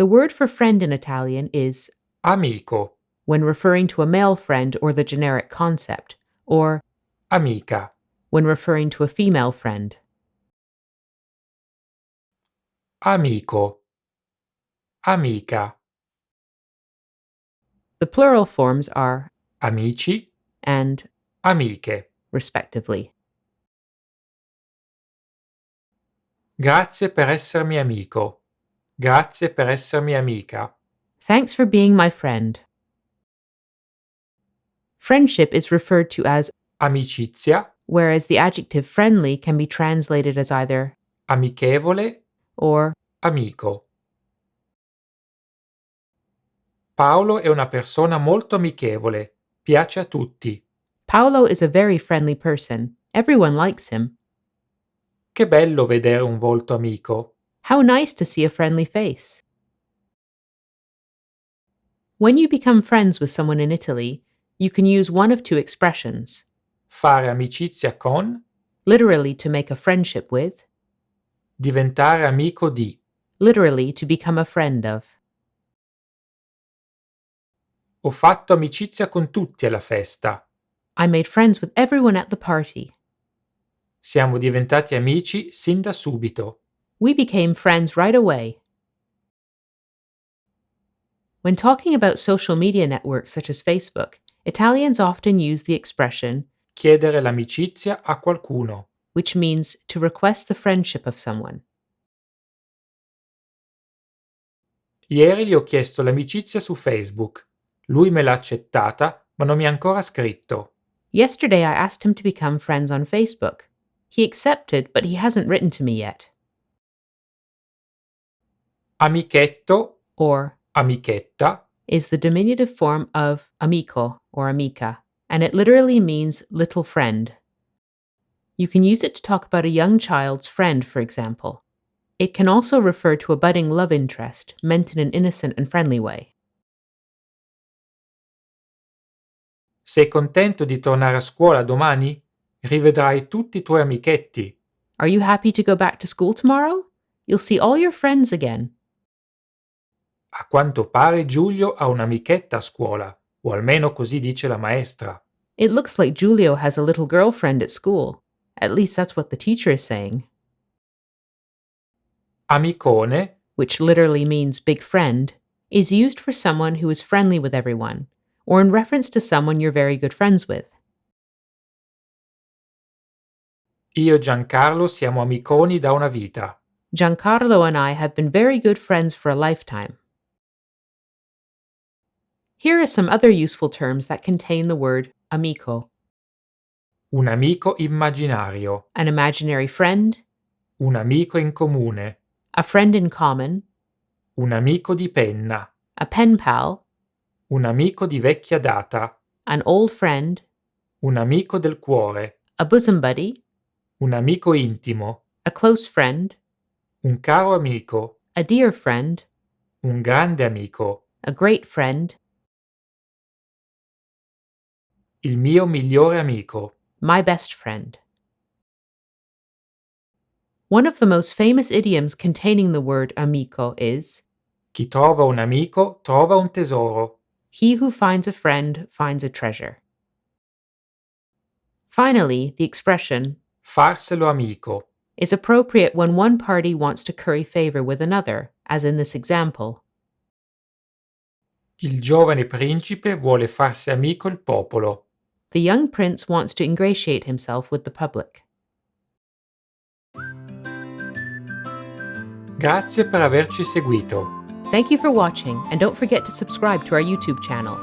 The word for friend in Italian is amico, when referring to a male friend or the generic concept, or amica, when referring to a female friend. amico, amica, The plural forms are amici, and, amiche. respectively. Grazie per essermi amico. Grazie per essermi amica. Thanks for being my friend. Friendship is referred to as, Amicizia, whereas the adjective friendly can be translated as either amichevole, or. amico. Paolo è una persona molto amichevole. Piace a tutti. Paolo is a very friendly person. Everyone likes him. Che bello vedere un volto amico. How nice to see a friendly face. When you become friends with someone in Italy, you can use one of two expressions, Fare amicizia con, literally to make a friendship with, diventare amico di. literally to become a friend of. Ho fatto amicizia con tutti alla festa. I made friends with everyone at the party. Siamo diventati amici sin da subito. We became friends right away. When talking about social media networks such as Facebook, Italians often use the expression, Chiedere l'amicizia a qualcuno. which means to request the friendship of someone. Ieri gli ho chiesto l'amicizia su Facebook. Lui me l'ha accettata, ma non mi ha ancora scritto. Yesterday I asked him to become friends on Facebook. He accepted, but he hasn't written to me yet. Amichetto, Or amichetta, is the diminutive form of amico or amica, and it literally means little friend. You can use it to talk about a young child's friend, for example. It can also refer to a budding love interest, meant in an innocent and friendly way. sei contento di tornare a scuola domani? Rivedrai tutti i tuoi amichetti. Are you happy to go back to school tomorrow? You'll see all your friends again. A quanto pare Giulio ha un'amichetta a scuola, o almeno così dice la maestra. It looks like Giulio has a little girlfriend at school. At least that's what the teacher is saying. Amicone, Which literally means big friend, is used for someone who is friendly with everyone, or in reference to someone you're very good friends with. io e Giancarlo siamo amiconi da una vita. Giancarlo and I have been very good friends for a lifetime. Here are some other useful terms that contain the word amico: Un amico immaginario, an imaginary friend, un amico in comune, a friend in common, un amico di penna, a pen pal, un amico di vecchia data, an old friend, un amico del cuore, a bosom buddy, un amico intimo, a close friend, un caro amico, a dear friend, un grande amico, a great friend, il mio migliore amico. my best friend. One of the most famous idioms containing the word amico is, Chi trova un amico trova un tesoro. he who finds a friend finds a treasure. Finally, the expression Farselo amico. is appropriate when one party wants to curry favor with another, as in this example. Il giovane principe vuole farsi amico il popolo. The young prince wants to ingratiate himself with the public. Grazie per averci seguito. Thank you for watching, and don't forget to subscribe to our YouTube channel.